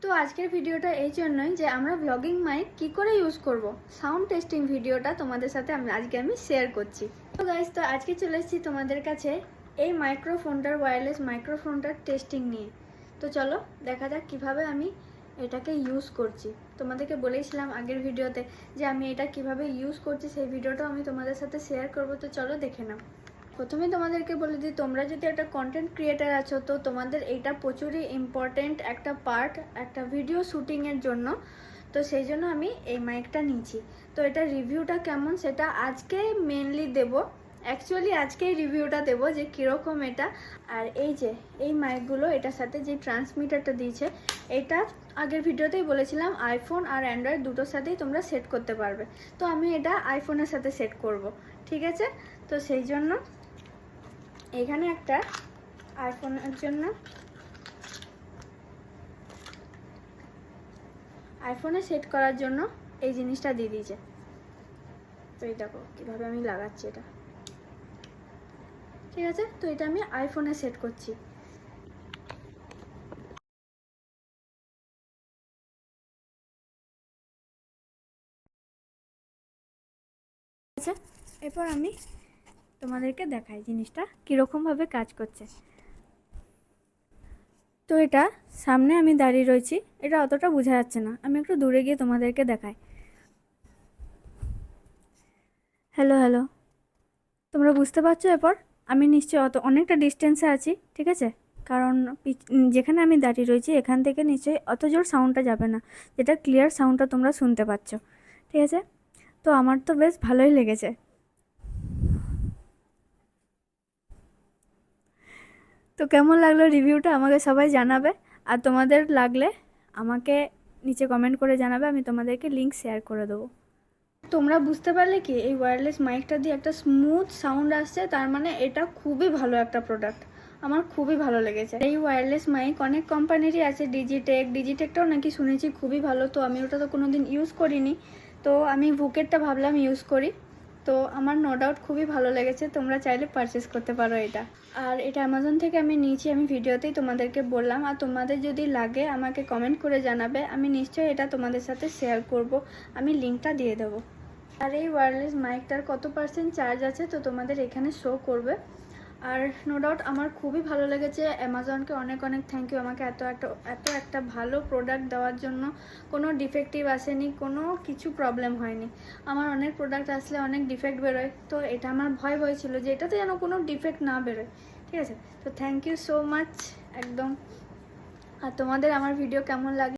তো আজকের ভিডিওটা এই জন্যই যে আমরা ব্লগিং মাইক কি করে ইউজ করব, সাউন্ড টেস্টিং ভিডিওটা তোমাদের সাথে আজকে আমি শেয়ার করছি। তো গাইস, তো আজকে চলে এসেছি তোমাদের কাছে এই মাইক্রোফোনটার ওয়্যারলেস মাইক্রোফোনটার টেস্টিং নিয়ে। তো চলো দেখা যাক কিভাবে আমি এটাকে ইউজ করছি। তোমাদেরকে বলেছিলাম আগের ভিডিওতে যে আমি এটা কিভাবে ইউজ করছি, সেই ভিডিওটাও আমি তোমাদের সাথে শেয়ার করব। তো চলো দেখে নাও। প্রথমে তোমাদেরকে বলে দিই, তোমরা যদি একটা কন্টেন্ট ক্রিয়েটার আছো তো তোমাদের এইটা প্রচুরই ইম্পর্টেন্ট একটা পার্ট একটা ভিডিও শ্যুটিংয়ের জন্য। তো সেই জন্য আমি এই মাইকটা নিয়েছি। তো এটা রিভিউটা কেমন সেটা আজকে মেনলি দেবো। অ্যাকচুয়ালি আজকেই রিভিউটা দেবো যে কীরকম এটা। আর এই যে এই মাইকগুলো এটার সাথে যে ট্রান্সমিটারটা দিয়েছে, এটা আগের ভিডিওতেই বলেছিলাম আইফোন আর অ্যান্ড্রয়েড দুটোর সাথেই তোমরা সেট করতে পারবে। তো আমি এটা আইফোনের সাথে সেট করব, ঠিক আছে। তো সেই জন্য এখানে একটা আইফোনের জন্য আইফোনে সেট করার জন্য এই জিনিসটা দিয়ে দিয়েছে। তো এই দেখো কীভাবে আমি লাগাচ্ছি এটা, ঠিক আছে। তো এটা আমি আইফোনে সেট করছি। আচ্ছা, এরপর আমি তোমাদেরকে দেখাই জিনিসটা কীরকমভাবে কাজ করছে। তো এটা সামনে আমি দাঁড়িয়ে রয়েছি, এটা অতটা বোঝা যাচ্ছে না, আমি একটু দূরে গিয়ে তোমাদেরকে দেখাই। হ্যালো হ্যালো, তোমরা বুঝতে পারছো? এরপর আমি নিশ্চয়ই অনেকটা ডিস্টেন্সে আছি, ঠিক আছে। কারণ যেখানে আমি দাঁড়িয়ে রয়েছি এখান থেকে নিশ্চয়ই অত জোর সাউন্ডটা যাবে না, যেটা ক্লিয়ার সাউন্ডটা তোমরা শুনতে পাচ্ছ, ঠিক আছে। তো আমার তো বেশ ভালোই লেগেছে। তো কেমন লাগলো রিভিউটা আমাকে সবাই জানাবে। আর তোমাদের লাগলে আমাকে নিচে কমেন্ট করে জানাবে, আমি তোমাদেরকে লিঙ্ক শেয়ার করে দেবো। তোমরা বুঝতে পারলে কি, এই ওয়্যারলেস মাইকটা দিয়ে একটা স্মুথ সাউন্ড আসছে, তার মানে এটা খুবই ভালো একটা প্রোডাক্ট, আমার খুবই ভালো লেগেছে। এই ওয়্যারলেস মাইক অনেক কোম্পানিরই আছে, ডিজিটেকটাও নাকি শুনেছি খুবই ভালো। তো আমি ওটা তো কোনোদিন ইউজ করিনি, তো আমি ভুকেটটা ভাবলাম ইউজ করি। তো আমার নো ডাউট খুবই ভালো লেগেছে, তোমরা চাইলে পারচেস করতে পারো এটা। আর এটা অ্যামাজন থেকে আমি নিয়েছি, আমি ভিডিওতেই তোমাদেরকে বললাম। আর তোমাদের যদি লাগে আমাকে কমেন্ট করে জানাবে, আমি নিশ্চয়ই এটা তোমাদের সাথে শেয়ার করব, আমি লিঙ্কটা দিয়ে দেবো। আর এই ওয়্যারলেস মাইকটার কত পার্সেন্ট চার্জ আছে তো তোমাদের এখানে শো করবে। আর নো ডাউট আমার খুবই ভালো লেগেছে। অ্যামাজনকে অনেক অনেক থ্যাংক ইউ, আমাকে এত একটা ভালো প্রোডাক্ট দেওয়ার জন্য। কোনো ডিফেক্টিভ আসেনি, কোনো কিছু প্রবলেম হয়নি। আমার অনেক প্রোডাক্ট আসলে অনেক ডিফেক্ট বেরোয়, তো এটা আমার ভয় ছিল যে এটাতে যেন কোনো ডিফেক্ট না বেরোয়, ঠিক আছে। তো থ্যাংক ইউ সো মাচ একদম। আর তোমাদের আমার ভিডিও কেমন লাগে